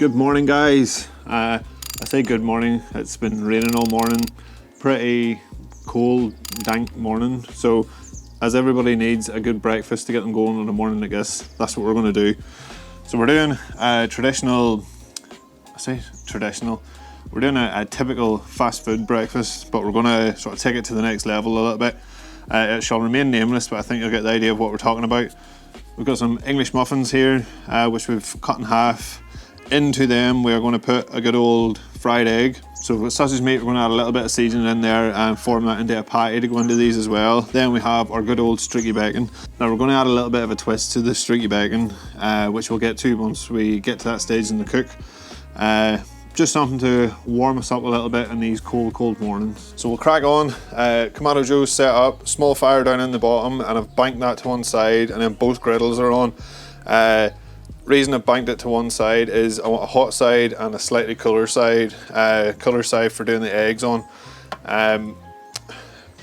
Good morning, guys. I say good morning. It's been raining all morning. Pretty cold, dank morning. So, as everybody needs a good breakfast to get them going on a morning like this, that's what we're going to do. So we're doing a traditional. We're doing a typical fast food breakfast, but we're going to sort of take it to the next level a little bit. It shall remain nameless, but I think you'll get the idea of what we're talking about. We've got some English muffins here, which we've cut in half. Into them we are going to put a good old fried egg. So with sausage meat, we're going to add a little bit of seasoning in there and form that into a patty to go into these as well. Then we have our good old streaky bacon. Now we're going to add a little bit of a twist to the streaky bacon, which we'll get to once we get to that stage in the cook. Just something to warm us up a little bit in these cold mornings. So we'll crack on. Kamado Joe's set up, small fire down in the bottom, and I've banked that to one side, and then both griddles are on. Reason I've banked it to one side is I want a hot side and a slightly cooler side. Cooler side for doing the eggs on.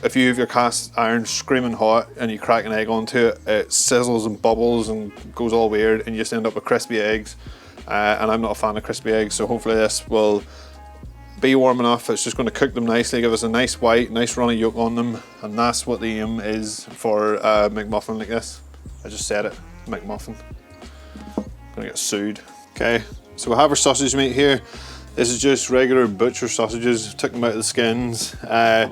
If you have your cast iron screaming hot and you crack an egg onto it, it sizzles and bubbles and goes all weird, and you just end up with crispy eggs. And I'm not a fan of crispy eggs, so hopefully this will be warm enough. It's just going to cook them nicely, give us a nice white, nice runny yolk on them, and that's what the aim is for a McMuffin like this. I just said it, McMuffin. I'm gonna get sued. Okay, so we have our sausage meat here. This is just regular butcher sausages, took them out of the skins. We're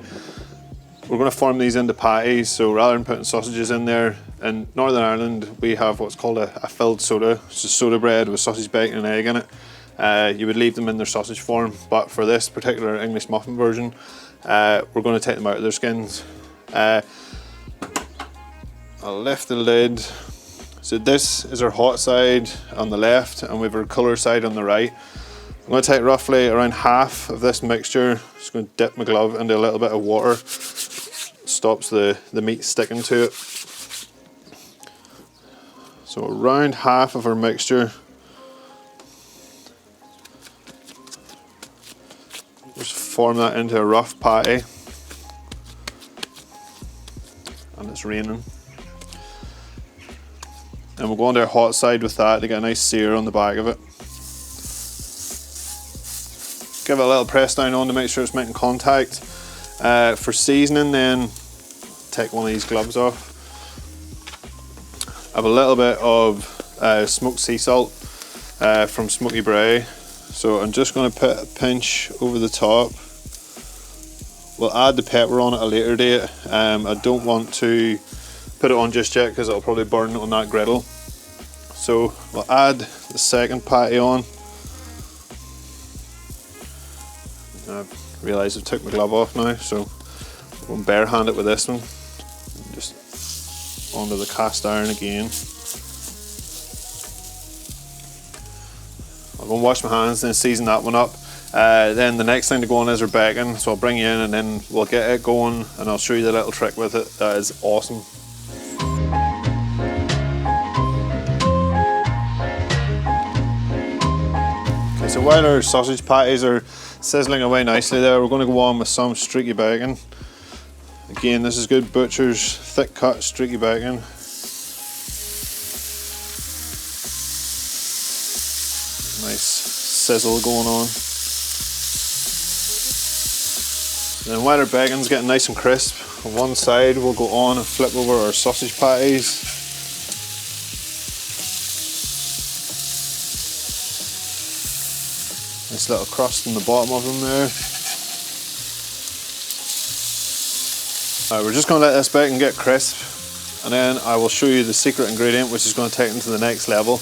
going to form these into patties, so rather than putting sausages in there, in Northern Ireland we have what's called a filled soda. It's just soda bread with sausage, bacon and egg in it. You would leave them in their sausage form, but for this particular English muffin version, we're going to take them out of their skins. I'll lift the lid. So this is our hot side on the left, and we have our cooler side on the right. I'm going to take roughly around half of this mixture. Just going to dip my glove into a little bit of water. Stops the meat sticking to it. So around half of our mixture. Just form that into a rough patty. And it's raining. And we'll go on to our hot side with that to get a nice sear on the back of it. Give it a little press down on to make sure it's making contact. For seasoning then, take one of these gloves off. I have a little bit of smoked sea salt from Smoky Brae. So I'm just going to put a pinch over the top. We'll add the pepper on at a later date. I don't want to put it on just yet because it'll probably burn on that griddle. So we'll add the second patty on. I've realised I've took my glove off now, so I'm going to barehand it with this one. Just onto the cast iron again. I'll go and wash my hands and then season that one up. Then the next thing to go on is our bacon, so I'll bring you in and then we'll get it going and I'll show you the little trick with it. That is awesome. Okay, so while our sausage patties are sizzling away nicely there, we're going to go on with some streaky bacon. Again, this is good butcher's thick cut streaky bacon. Nice sizzle going on. And then while our bacon's getting nice and crisp, on one side we'll go on and flip over our sausage patties. Nice little crust in the bottom of them there. We're just going to let this bacon get crisp, and then I will show you the secret ingredient which is going to take them to the next level.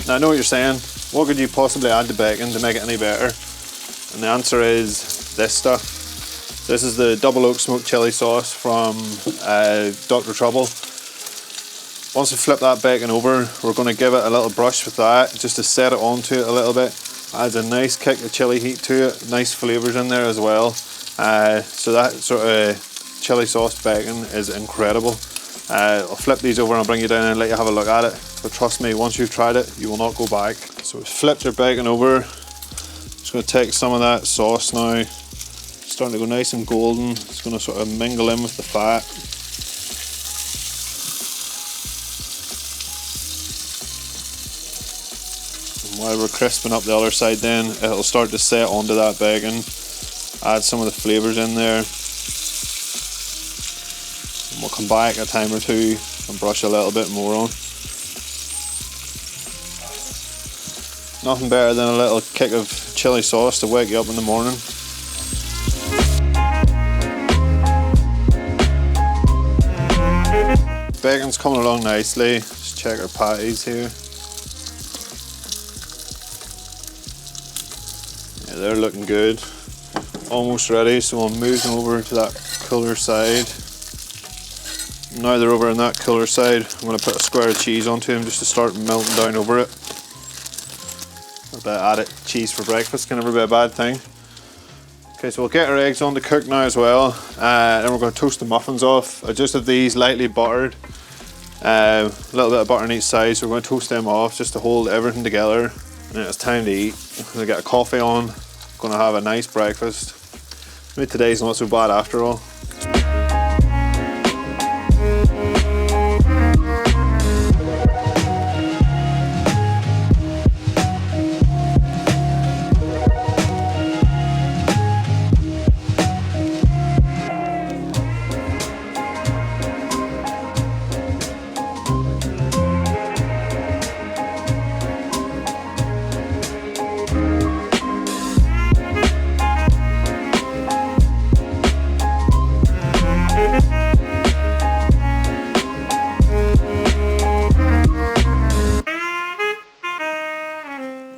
Now I know what you're saying, what could you possibly add to bacon to make it any better? And the answer is this stuff. This is the double oak smoked chili sauce from Dr. Trouble. Once we flip that bacon over, we're going to give it a little brush with that just to set it onto it a little bit. Adds a nice kick of chili heat to it, nice flavours in there as well. So that sort of chili sauce bacon is incredible. I'll flip these over and I'll bring you down and let you have a look at it. But trust me, once you've tried it, you will not go back. So we've flipped our bacon over. Just going to take some of that sauce now. Starting to go nice and golden. It's going to sort of mingle in with the fat. And while we're crisping up the other side, then it'll start to set onto that bacon. Add some of the flavours in there. And we'll come back a time or two and brush a little bit more on. Nothing better than a little kick of chili sauce to wake you up in the morning. Bacon's coming along nicely. Just check our patties here. Yeah, they're looking good. Almost ready, so we'll move them over to that cooler side. Now they're over on that cooler side, I'm going to put a square of cheese onto them just to start melting down over it. A bit added cheese for breakfast can never be a bad thing. Okay, so we'll get our eggs on to cook now as well. Then we're going to toast the muffins off. I just have these lightly buttered. A little bit of butter on each side, so we're going to toast them off just to hold everything together. And then it's time to eat. I'm going to get a coffee on. Going to have a nice breakfast. Maybe today's not so bad after all.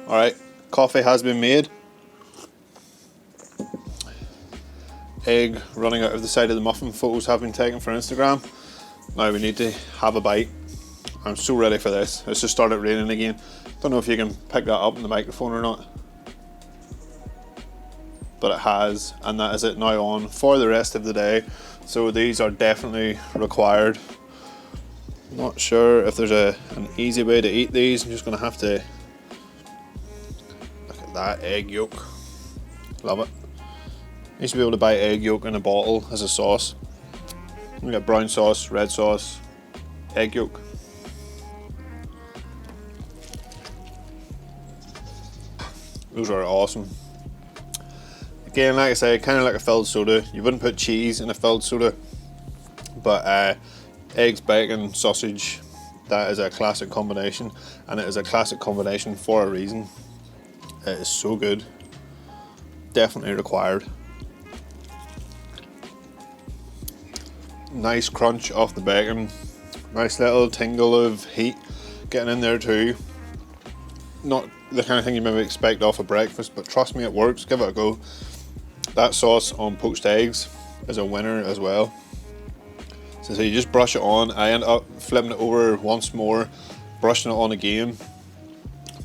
Alright, coffee has been made. Egg running out of the side of the muffin, photos have been taken for Instagram. Now we need to have a bite. I'm so ready for this. It's just started raining again. Don't know if you can pick that up in the microphone or not. But it has, and that is it now on for the rest of the day. So these are definitely required. Not sure if there's an easy way to eat these. I'm just going to have to look at that egg yolk. Love it. I used to be able to buy egg yolk in a bottle as a sauce. We got brown sauce, red sauce, egg yolk. Those are awesome. Again, like I say, kind of like a filled soda. You wouldn't put cheese in a filled soda, but eggs, bacon, sausage, that is a classic combination, and it is a classic combination for a reason. It is so good. Definitely required. Nice crunch off the bacon. Nice little tingle of heat getting in there too. Not the kind of thing you maybe expect off a breakfast, but trust me, it works. Give it a go. That sauce on poached eggs is a winner as well. So you just brush it on. I end up flipping it over once more, brushing it on again,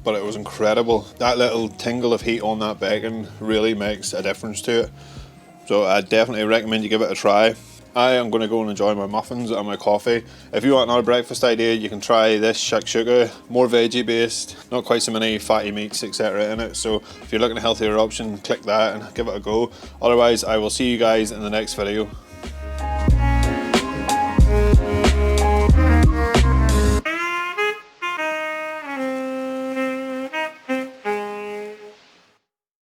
but it was incredible. That little tingle of heat on that bacon really makes a difference to it. So I definitely recommend you give it a try. I am going to go and enjoy my muffins and my coffee. If you want another breakfast idea, you can try this shakshuka, more veggie based, not quite so many fatty meats etc. in it. So if you're looking at a healthier option, click that and give it a go. Otherwise, I will see you guys in the next video.